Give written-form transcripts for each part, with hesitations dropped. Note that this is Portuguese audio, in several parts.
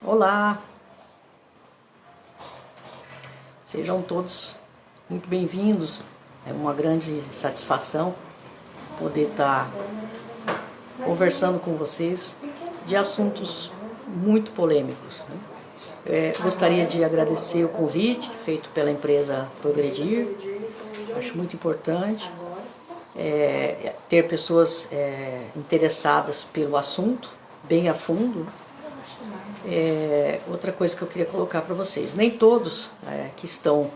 Olá, sejam todos muito bem-vindos. É uma grande satisfação poder estar conversando com vocês de assuntos muito polêmicos, né? Gostaria de agradecer o convite feito pela empresa Progredir. Acho muito importante ter pessoas interessadas pelo assunto, bem a fundo. Outra coisa que eu queria colocar para vocês, nem todos que estão,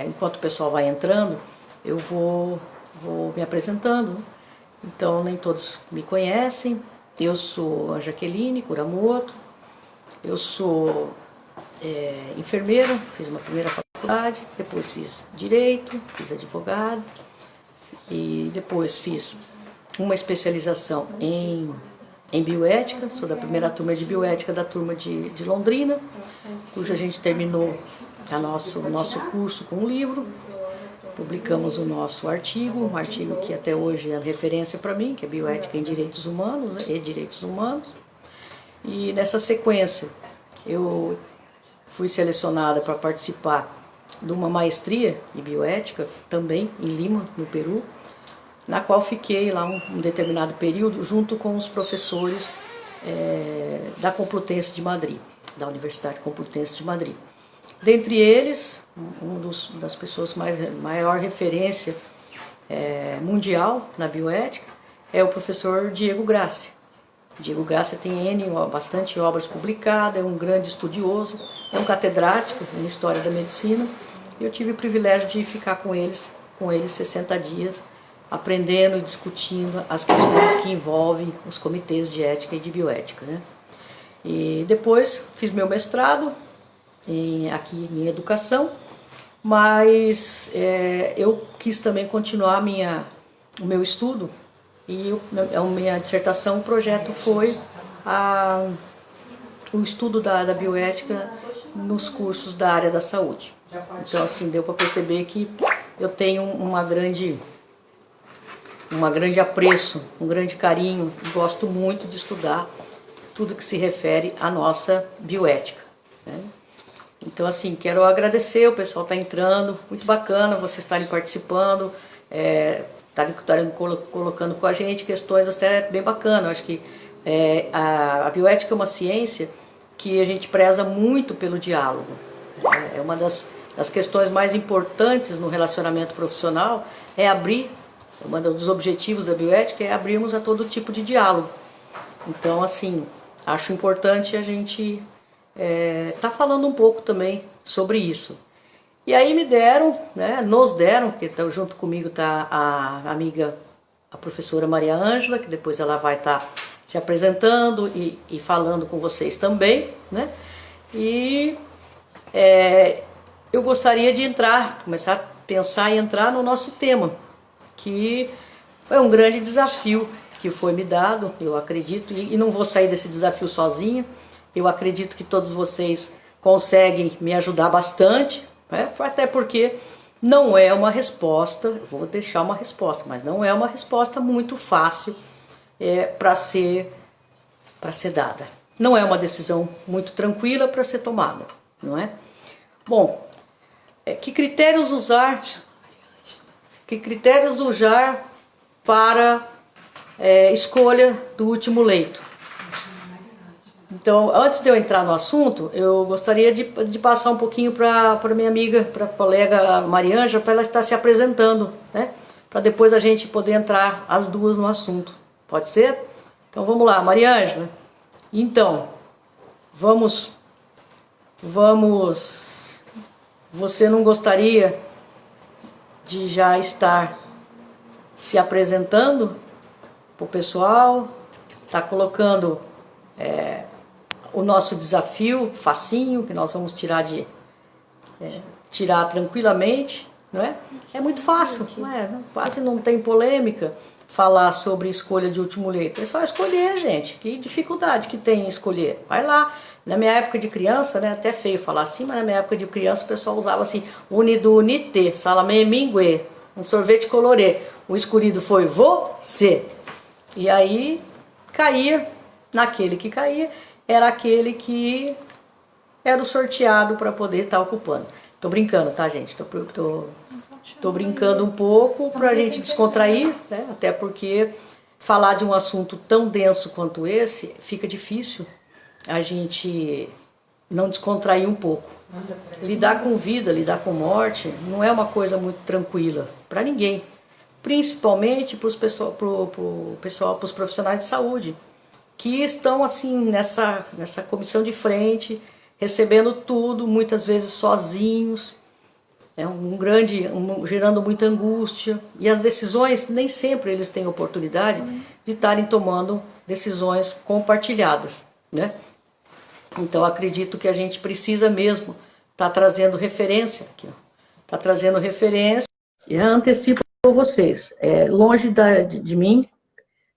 enquanto o pessoal vai entrando, eu vou me apresentando. Então nem todos me conhecem. Eu sou a Jaqueline Kuramoto, eu sou enfermeira, fiz uma primeira faculdade, depois fiz Direito, fiz advogado e depois fiz uma especialização em bioética. Sou da primeira turma de bioética da turma de Londrina, cuja a gente terminou o nosso curso com um livro, publicamos o nosso artigo, um artigo que até hoje é referência para mim, que é Bioética em Direitos Humanos, né, e Direitos Humanos. E nessa sequência eu fui selecionada para participar de uma maestria em bioética, também em Lima, no Peru, na qual fiquei lá um determinado período junto com os professores da Complutense de Madrid, da Universidade Complutense de Madrid. Dentre eles, das pessoas maior referência mundial na bioética é o professor Diego Grassi. Diego Grassi tem bastante obras publicadas, é um grande estudioso, é um catedrático em História da Medicina. Eu tive o privilégio de ficar com eles 60 dias, aprendendo e discutindo as questões que envolvem os comitês de ética e de bioética, né? E depois fiz meu mestrado aqui em educação, mas eu quis também continuar o meu estudo e a minha dissertação, o projeto foi o estudo da bioética nos cursos da área da saúde. Então assim, deu para perceber que eu tenho um grande apreço, um grande carinho, e gosto muito de estudar tudo que se refere à nossa bioética, né? Então assim, quero agradecer, o pessoal está entrando, muito bacana vocês estarem participando, estarem colocando com a gente questões até bem bacanas. Eu acho que a bioética é uma ciência que a gente preza muito pelo diálogo. É uma das questões mais importantes no relacionamento profissional, um dos objetivos da bioética é abrirmos a todo tipo de diálogo. Então, assim, acho importante a gente tá falando um pouco também sobre isso. E aí nos deram, que junto comigo está a amiga, a professora Maria Ângela, que depois ela vai estar se apresentando e falando com vocês também, né? E eu gostaria de começar a pensar e entrar no nosso tema, que foi um grande desafio que foi me dado, eu acredito, e não vou sair desse desafio sozinha. Eu acredito que todos vocês conseguem me ajudar bastante, né? Até porque não é uma resposta, vou deixar uma resposta, mas não é uma resposta muito fácil para ser dada. Não é uma decisão muito tranquila para ser tomada, não é? Bom, que critérios usar para escolha do último leito? Então, antes de eu entrar no assunto, eu gostaria de passar um pouquinho para minha amiga, para a colega Maria Ângela, para ela estar se apresentando, né? Para depois a gente poder entrar as duas no assunto. Pode ser? Então vamos lá, Maria Ângela. Então, vamos. Você não gostaria de já estar se apresentando para o pessoal, tá colocando o nosso desafio facinho, que nós vamos tirar tranquilamente, não é? É muito fácil, não é? Quase não tem polêmica falar sobre escolha de último leito. É só escolher, gente. Que dificuldade que tem em escolher? Vai lá. Na minha época de criança, né, até feio falar assim, mas na minha época de criança o pessoal usava assim: unido unité, salamé mingue, um sorvete colorê. O escolhido foi você. E aí caía naquele que caía, era aquele que era o sorteado para poder estar ocupando. Tô brincando, tá, gente? Tô brincando um pouco para a gente descontrair, né? Até porque falar de um assunto tão denso quanto esse fica difícil a gente não descontrair um pouco. Lidar com vida, lidar com morte, não é uma coisa muito tranquila para ninguém, principalmente para os profissionais de saúde, que estão assim nessa comissão de frente, recebendo tudo, muitas vezes sozinhos, gerando muita angústia, e as decisões, nem sempre eles têm oportunidade de estarem tomando decisões compartilhadas, né? Então acredito que a gente precisa mesmo estar trazendo referência aqui, está trazendo referência, e antecipo para vocês, longe de mim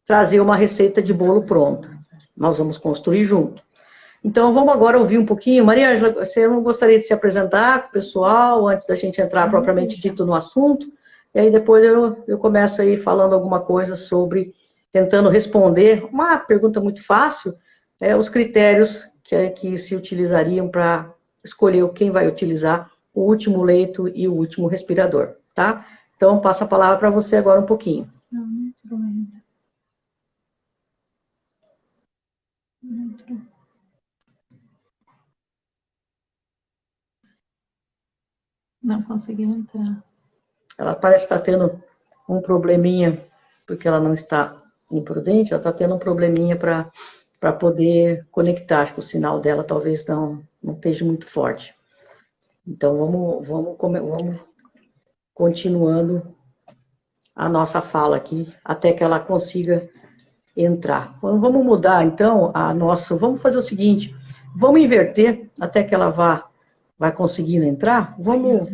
trazer uma receita de bolo pronta, nós vamos construir junto. Então vamos agora ouvir um pouquinho. Maria Ângela, você não gostaria de se apresentar para o pessoal, antes da gente entrar propriamente dito no assunto? E aí depois eu começo aí falando alguma coisa sobre, tentando responder, uma pergunta muito fácil, os critérios que se utilizariam para escolher quem vai utilizar o último leito e o último respirador, tá? Então passo a palavra para você agora um pouquinho. Não consegui entrar. Ela parece estar tendo um probleminha, porque ela não está imprudente, ela está tendo um probleminha para poder conectar. Acho que o sinal dela talvez não esteja muito forte. Então vamos continuando a nossa fala aqui, até que ela consiga entrar. Vamos mudar então vamos fazer o seguinte, vamos inverter até que ela vai conseguindo entrar, vamos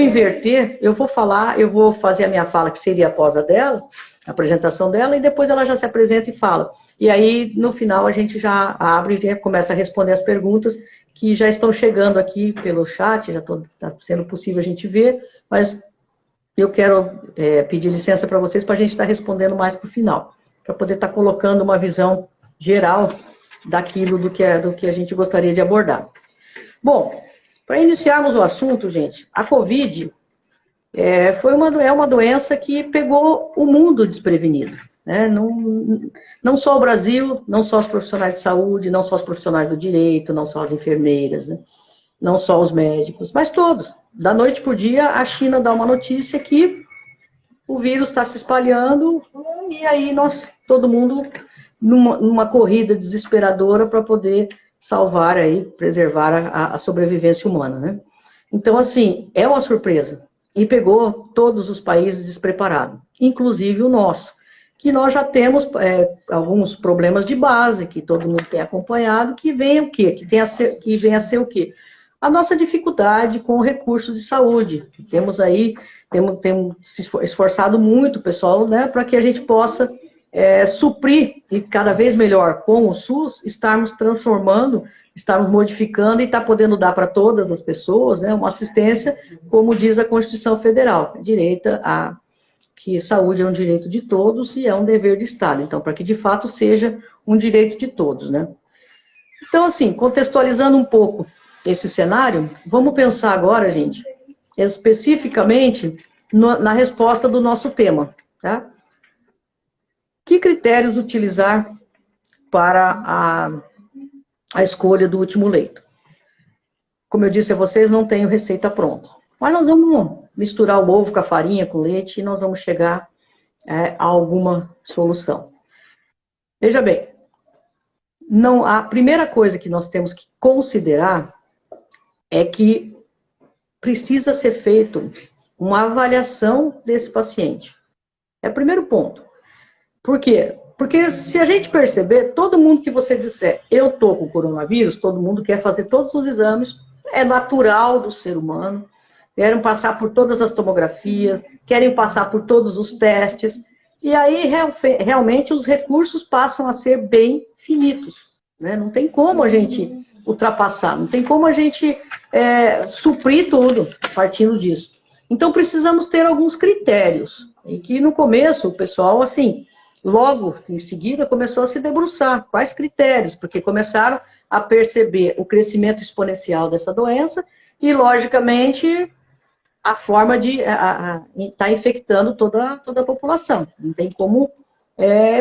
inverter, eu vou fazer a minha fala, que seria após a dela, a apresentação dela, e depois ela já se apresenta e fala. E aí, no final, a gente já abre e começa a responder as perguntas que já estão chegando aqui pelo chat, já está sendo possível a gente ver, mas eu quero pedir licença para vocês para a gente estar respondendo mais para o final, para poder estar colocando uma visão geral daquilo do que a gente gostaria de abordar. Bom, para iniciarmos o assunto, gente, a Covid é uma doença que pegou o mundo desprevenido, né? Não só o Brasil, não só os profissionais de saúde, não só os profissionais do direito, não só as enfermeiras, né? Não só os médicos, mas todos. Da noite para o dia, a China dá uma notícia que o vírus está se espalhando, e aí todo mundo, numa corrida desesperadora para poder salvar aí, preservar a sobrevivência humana, né? Então, assim, é uma surpresa. E pegou todos os países despreparados, inclusive o nosso, que nós já temos alguns problemas de base, que todo mundo tem acompanhado, que vem o quê? Que vem a ser o quê? A nossa dificuldade com o recurso de saúde. Temos se esforçado muito, pessoal, né, para que a gente possa suprir, e cada vez melhor com o SUS, estarmos transformando, estarmos modificando e estar podendo dar para todas as pessoas, né, uma assistência, como diz a Constituição Federal, que saúde é um direito de todos e é um dever do Estado. Então, para que de fato seja um direito de todos, né? Então, assim, contextualizando um pouco esse cenário, vamos pensar agora, gente, especificamente na resposta do nosso tema, tá? Que critérios utilizar para a escolha do último leito? Como eu disse a vocês, não tenho receita pronta. Mas nós vamos misturar o ovo com a farinha, com leite, e nós vamos chegar a alguma solução. Veja bem, a primeira coisa que nós temos que considerar é que precisa ser feita uma avaliação desse paciente. É o primeiro ponto. Por quê? Porque se a gente perceber, todo mundo que você disser, eu estou com coronavírus, todo mundo quer fazer todos os exames, é natural do ser humano, querem passar por todas as tomografias, querem passar por todos os testes, e aí realmente os recursos passam a ser bem finitos, né? Não tem como a gente ultrapassar, não tem como a gente suprir tudo partindo disso. Então precisamos ter alguns critérios, e que no começo o pessoal, assim, logo em seguida começou a se debruçar. Quais critérios? Porque começaram a perceber o crescimento exponencial dessa doença e, logicamente, a forma de estar infectando toda a população. Não tem como,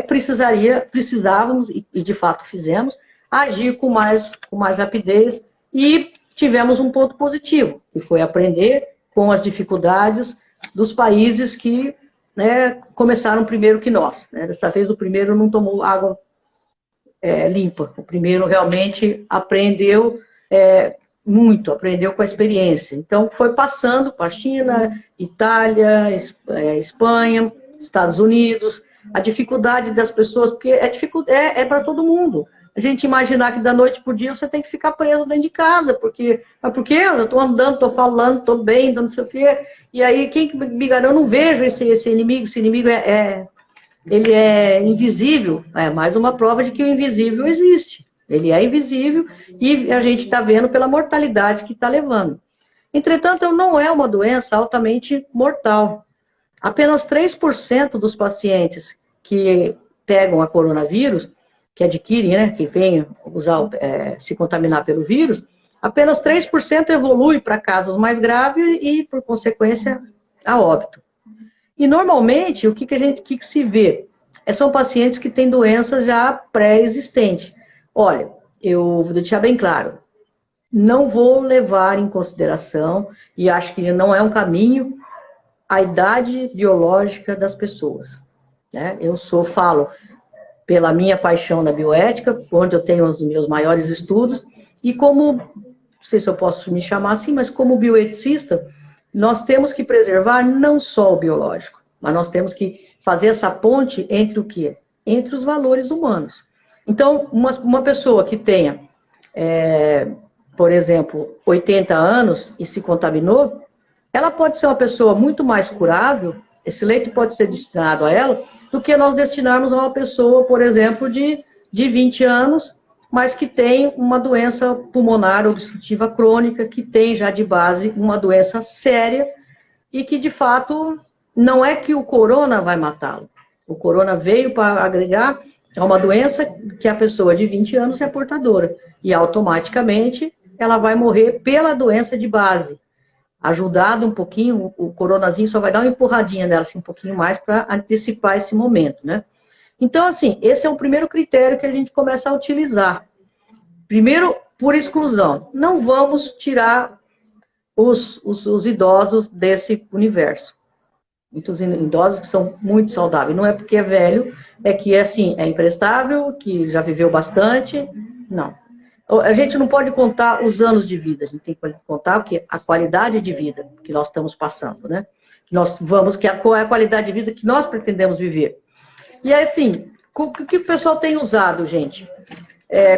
precisávamos, e de fato fizemos, agir com mais rapidez e tivemos um ponto positivo, que foi aprender com as dificuldades dos países que, né, começaram primeiro que nós. Né? Dessa vez o primeiro não tomou água limpa, o primeiro realmente aprendeu muito, aprendeu com a experiência. Então foi passando para a China, Itália, Espanha, Estados Unidos, a dificuldade das pessoas, porque é para todo mundo. A gente imaginar que da noite para o dia você tem que ficar preso dentro de casa, mas por quê? Eu estou andando, estou falando, estou bem, não sei o quê. E aí, quem me garante? Eu não vejo esse inimigo ele é invisível. É mais uma prova de que o invisível existe. Ele é invisível e a gente está vendo pela mortalidade que está levando. Entretanto, não é uma doença altamente mortal. Apenas 3% dos pacientes que pegam a coronavírus, que adquirem, né, que vêm se contaminar pelo vírus, apenas 3% evolui para casos mais graves e, por consequência, a óbito. E, normalmente, o que se vê? São pacientes que têm doenças já pré-existentes. Olha, eu vou deixar bem claro, não vou levar em consideração, e acho que não é um caminho, a idade biológica das pessoas. Né? Eu falo pela minha paixão da bioética, onde eu tenho os meus maiores estudos, e como, não sei se eu posso me chamar assim, mas como bioeticista, nós temos que preservar não só o biológico, mas nós temos que fazer essa ponte entre o quê? Entre os valores humanos. Então, uma pessoa que tenha, por exemplo, 80 anos e se contaminou, ela pode ser uma pessoa muito mais curável, esse leito pode ser destinado a ela, do que nós destinarmos a uma pessoa, por exemplo, de 20 anos, mas que tem uma doença pulmonar obstrutiva crônica, que tem já de base uma doença séria e que, de fato, não é que o corona vai matá-lo. O corona veio para agregar a uma doença que a pessoa de 20 anos é portadora e automaticamente ela vai morrer pela doença de base. Ajudado um pouquinho, o coronazinho só vai dar uma empurradinha nela assim, um pouquinho mais para antecipar esse momento, né? Então, assim, esse é o primeiro critério que a gente começa a utilizar. Primeiro, por exclusão. Não vamos tirar os idosos desse universo. Muitos idosos que são muito saudáveis. Não é porque é velho, é que assim, é imprestável, que já viveu bastante. Não. A gente não pode contar os anos de vida, a gente tem que contar o que? A qualidade de vida que nós estamos passando, né? Qual é a qualidade de vida que nós pretendemos viver. E aí, assim, o que o pessoal tem usado, gente?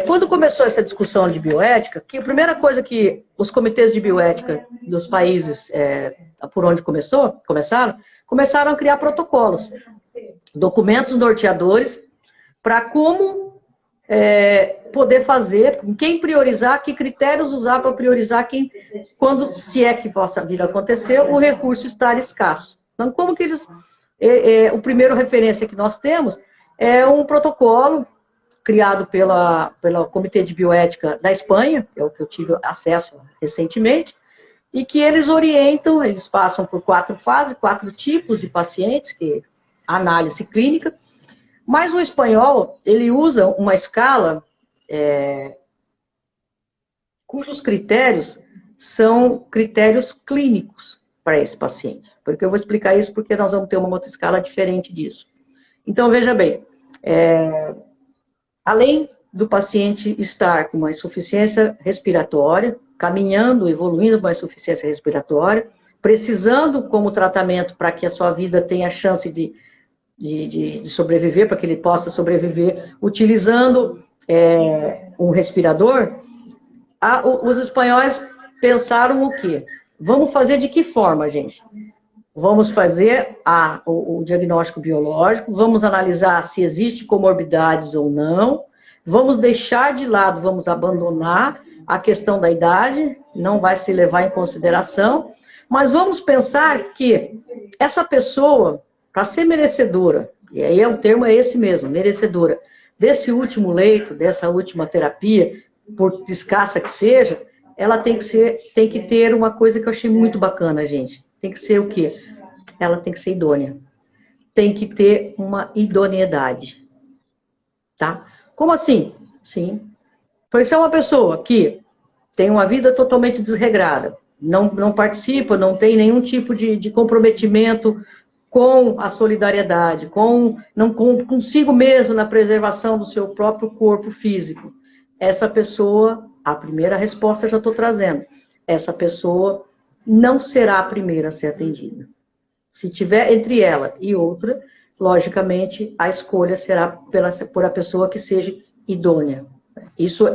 Quando começou essa discussão de bioética, que a primeira coisa que os comitês de bioética dos países por onde começaram a criar protocolos, documentos norteadores, para como poder fazer, quem priorizar, que critérios usar para priorizar quando, se é que possa vir a acontecer, o recurso estar escasso. Então, como que eles... o primeiro referência que nós temos é um protocolo criado pelo Comitê de Bioética da Espanha, que é o que eu tive acesso recentemente, e que eles orientam, eles passam por 4 fases, 4 tipos de pacientes, que análise clínica, mas o espanhol, ele usa uma escala cujos critérios são critérios clínicos para esse paciente. Porque eu vou explicar isso porque nós vamos ter uma outra escala diferente disso. Então, veja bem, além do paciente estar com uma insuficiência respiratória, caminhando, evoluindo para uma insuficiência respiratória, precisando como tratamento para que a sua vida tenha chance de sobreviver, para que ele possa sobreviver utilizando um respirador, os espanhóis pensaram o quê? Vamos fazer de que forma, gente? Vamos fazer o diagnóstico biológico, vamos analisar se existe comorbidades ou não, vamos deixar de lado, vamos abandonar a questão da idade, não vai se levar em consideração, mas vamos pensar que essa pessoa, para ser merecedora e aí o termo é esse mesmo, merecedora, desse último leito, dessa última terapia, por escassa que seja, ela tem que ter uma coisa que eu achei muito bacana, gente. Tem que ser o quê? Ela tem que ser idônea. Tem que ter uma idoneidade. Tá? Como assim? Sim. Porque se é uma pessoa que tem uma vida totalmente desregrada, não participa, não tem nenhum tipo de comprometimento com a solidariedade, não consigo mesmo na preservação do seu próprio corpo físico. Essa pessoa, a primeira resposta eu já estou trazendo, essa pessoa não será a primeira a ser atendida. Se tiver entre ela e outra, logicamente, a escolha será por a pessoa que seja idônea. Isso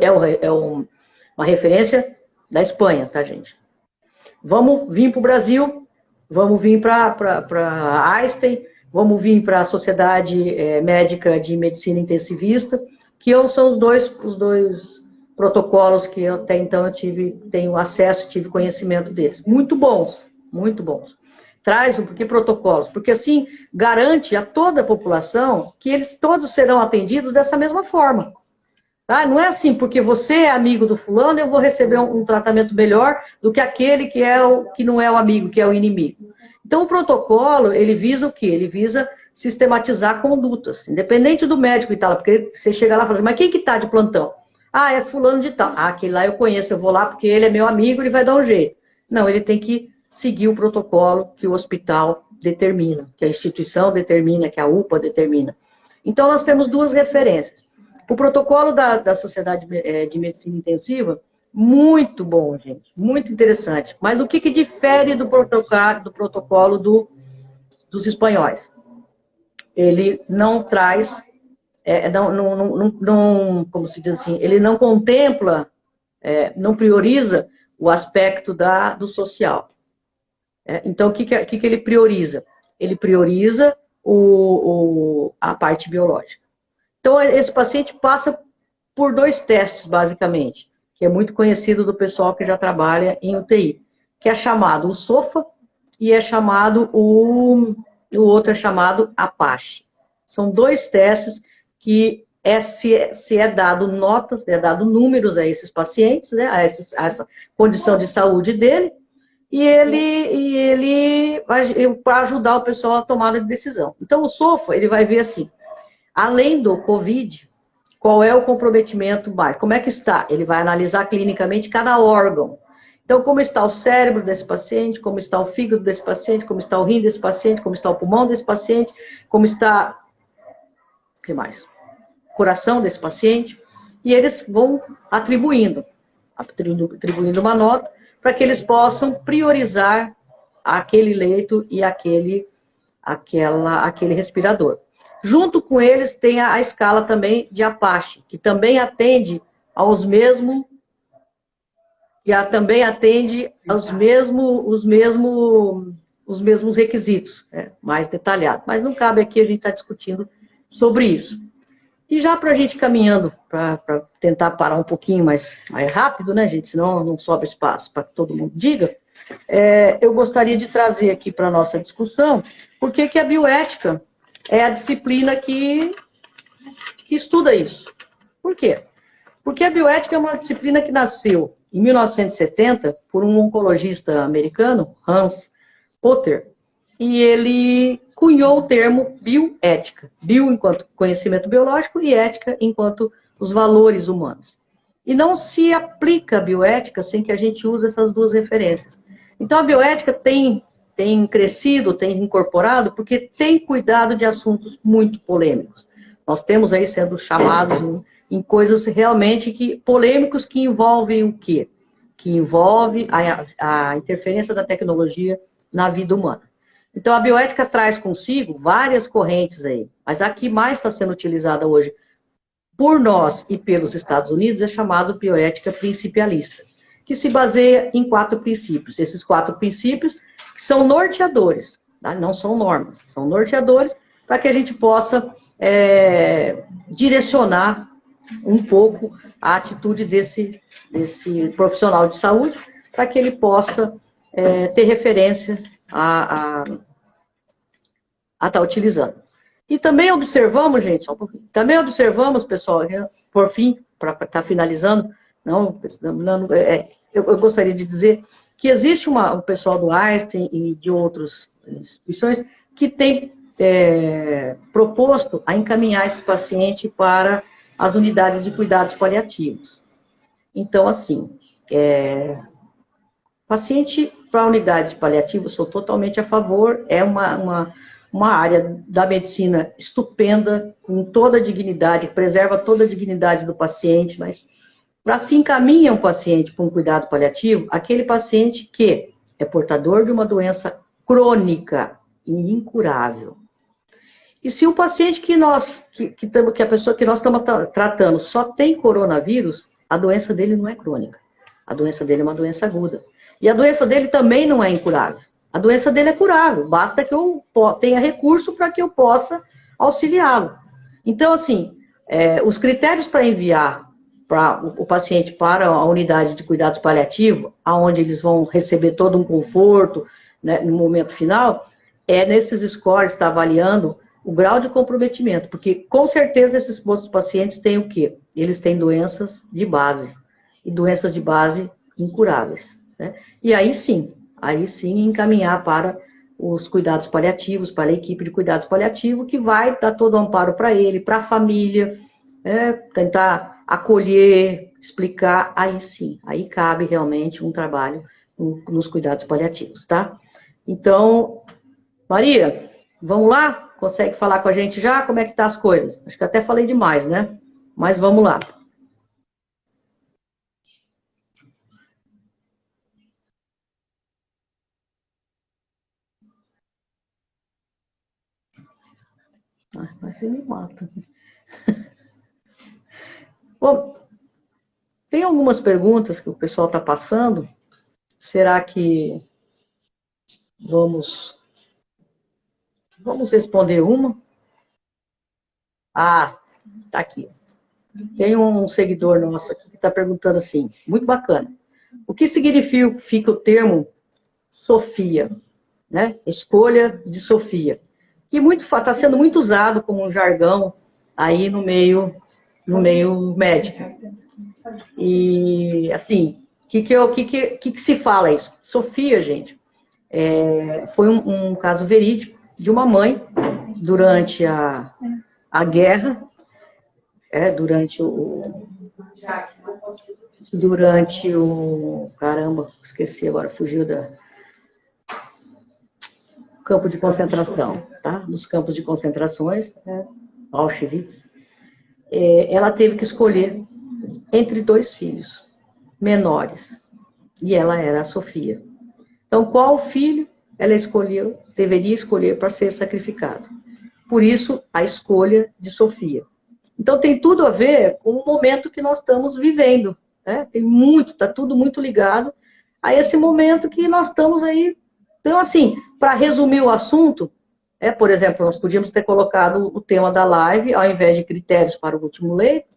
uma referência da Espanha, tá, gente? Vamos vir para o Brasil, vamos vir para Einstein, vamos vir para a Sociedade Médica de Medicina Intensivista, que são os dois protocolos que eu, até então eu tenho acesso, tive conhecimento deles. Muito bons, muito bons. Traz por que protocolos? Porque assim garante a toda a população que eles todos serão atendidos dessa mesma forma. Tá? Não é assim, porque você é amigo do fulano, eu vou receber um tratamento melhor do que aquele que não é o amigo, que é o inimigo. Então, o protocolo, ele visa o quê? Ele visa sistematizar condutas, independente do médico e tal, porque você chega lá e fala assim, mas quem que está de plantão? Ah, é fulano de tal. Ah, aquele lá eu conheço, eu vou lá porque ele é meu amigo, ele vai dar um jeito. Não, ele tem que seguir o protocolo que o hospital determina, que a instituição determina, que a UPA determina. Então, nós temos duas referências. O protocolo da Sociedade de Medicina Intensiva, muito bom, gente, muito interessante. Mas o que difere do protocolo dos espanhóis? Ele não traz, como se diz assim, ele não contempla, não prioriza o aspecto do social. Então, o que ele prioriza? Ele prioriza a parte biológica. Então, esse paciente passa por 2 testes, basicamente, que é muito conhecido do pessoal que já trabalha em UTI, que é chamado o SOFA e é chamado o outro é chamado APACHE. São 2 testes que se é dado notas, é dado números a esses pacientes, né, a essa condição de saúde dele, e ele vai para ajudar o pessoal a tomada de decisão. Então, o SOFA, ele vai ver assim, além do COVID, qual é o comprometimento mais? Como é que está? Ele vai analisar clinicamente cada órgão. Então, como está o cérebro desse paciente, como está o fígado desse paciente, como está o rim desse paciente, como está o pulmão desse paciente, como está... O que mais? O coração desse paciente. E eles vão atribuindo uma nota para que eles possam priorizar aquele leito e aquele respirador. Junto com eles tem a escala também de APACHE, que também atende os mesmos requisitos, mais detalhado. Mas não cabe aqui a gente estar discutindo sobre isso. E já para a gente caminhando, para tentar parar um pouquinho mais rápido, né, gente? Senão não sobra espaço para que todo mundo diga. Eu gostaria de trazer aqui para a nossa discussão por que a bioética é a disciplina que estuda isso. Por quê? Porque a bioética é uma disciplina que nasceu em 1970 por um oncologista americano, Hans Potter, e ele cunhou o termo bioética. Bio enquanto conhecimento biológico e ética enquanto os valores humanos. E não se aplica a bioética sem que a gente use essas 2 referências. Então, a bioética tem crescido, tem incorporado, porque tem cuidado de assuntos muito polêmicos. Nós temos aí sendo chamados em coisas realmente polêmicos que envolvem o quê? Que envolve a interferência da tecnologia na vida humana. Então, a bioética traz consigo várias correntes aí, mas a que mais está sendo utilizada hoje por nós e pelos Estados Unidos é chamado bioética principialista, que se baseia em 4 princípios. Esses 4 princípios são norteadores, tá? Não são normas, são norteadores para que a gente possa direcionar um pouco a atitude desse profissional de saúde para que ele possa ter referência a estar utilizando. E também observamos, gente, só um pouquinho, também observamos, pessoal, por fim, para estar finalizando, eu gostaria de dizer que existe o pessoal do Einstein e de outras instituições que tem proposto a encaminhar esse paciente para as unidades de cuidados paliativos. Então, assim, paciente para a unidade de paliativos, sou totalmente a favor, é uma área da medicina estupenda, com toda a dignidade, preserva toda a dignidade do paciente, mas para se encaminhar um paciente para um cuidado paliativo, aquele paciente que é portador de uma doença crônica e incurável. E se o paciente que a pessoa que nós estamos tratando só tem coronavírus, a doença dele não é crônica. A doença dele é uma doença aguda. E a doença dele também não é incurável. A doença dele é curável, basta que eu tenha recurso para que eu possa auxiliá-lo. Então, assim, os critérios para enviar o paciente para a unidade de cuidados paliativos, onde eles vão receber todo um conforto, né, no momento final, nesses scores está avaliando o grau de comprometimento, porque com certeza esses outros pacientes têm o quê? Eles têm doenças de base, e doenças de base incuráveis, né? E aí sim encaminhar para os cuidados paliativos, para a equipe de cuidados paliativos, que vai dar todo o amparo para ele, para a família, tentar acolher, explicar, aí sim, aí cabe realmente um trabalho nos cuidados paliativos, tá? Então, Maria, vamos lá? Consegue falar com a gente já? Como é que tá as coisas? Acho que até falei demais, né? Mas vamos lá. Mas você me mata. Bom, tem algumas perguntas que o pessoal está passando. Será que vamos responder uma? Ah, tá aqui. Tem um seguidor nosso aqui que está perguntando assim, muito bacana. O que significa o termo Sofia, né? Escolha de Sofia. Que está sendo muito usado como um jargão aí no meio médico. E, assim, o que se fala isso? Sofia, gente, foi um caso verídico de uma mãe durante a guerra, durante o caramba, esqueci agora, fugiu da campo de concentração, tá? Nos campos de concentrações, Auschwitz, ela teve que escolher entre 2 filhos menores, e ela era a Sofia. Então, qual filho ela deveria escolher para ser sacrificado? Por isso, a escolha de Sofia. Então, tem tudo a ver com o momento que nós estamos vivendo, né? Está tudo muito ligado a esse momento que nós estamos aí. Então, assim, para resumir o assunto, por exemplo, nós podíamos ter colocado o tema da live, ao invés de critérios para o último leito,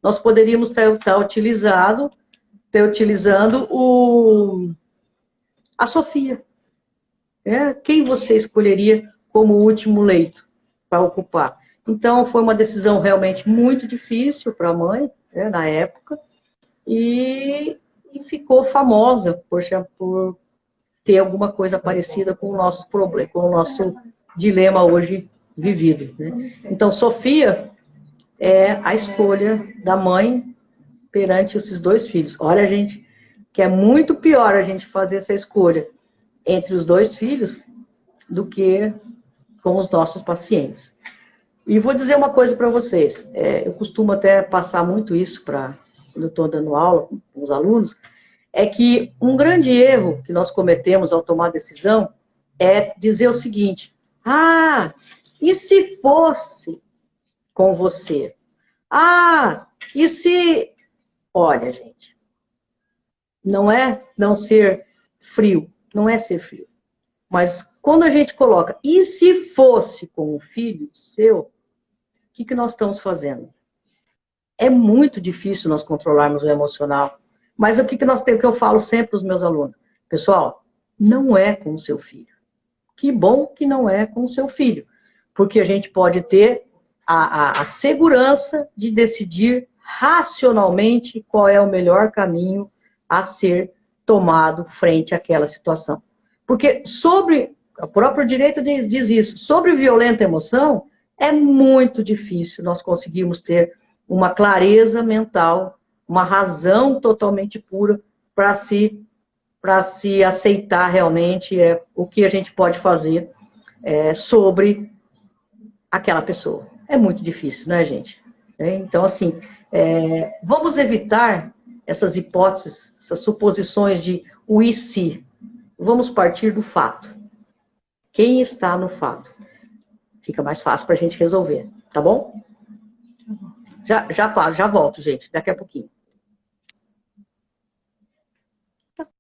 nós poderíamos ter utilizando a Sofia. Quem você escolheria como último leito para ocupar? Então, foi uma decisão realmente muito difícil para a mãe, na época, e ficou famosa por ter alguma coisa parecida com o nosso problema, com o nosso dilema hoje vivido, né? Então, Sofia é a escolha da mãe perante esses 2 filhos. Olha, gente, que é muito pior a gente fazer essa escolha entre os 2 filhos do que com os nossos pacientes. E vou dizer uma coisa para vocês, eu costumo até passar muito isso quando eu estou dando aula com os alunos, é que um grande erro que nós cometemos ao tomar decisão é dizer o seguinte: ah, e se fosse com você? Ah, e se... Olha, gente, não é não ser frio, não é ser frio. Mas quando a gente coloca, e se fosse com o filho seu, o que nós estamos fazendo? É muito difícil nós controlarmos o emocional. Mas o que eu falo sempre para os meus alunos? Pessoal, não é com o seu filho. Que bom que não é com o seu filho. porque a gente pode ter a segurança de decidir racionalmente qual é o melhor caminho a ser tomado frente àquela situação. Porque o próprio direito diz isso, sobre violenta emoção, é muito difícil nós conseguirmos ter uma clareza mental, uma razão totalmente pura para se aceitar realmente o que a gente pode fazer sobre aquela pessoa. É muito difícil, né, gente? Então, assim, vamos evitar essas hipóteses, essas suposições de o e se. Vamos partir do fato. Quem está no fato? Fica mais fácil para a gente resolver, tá bom? Já volto, gente, daqui a pouquinho.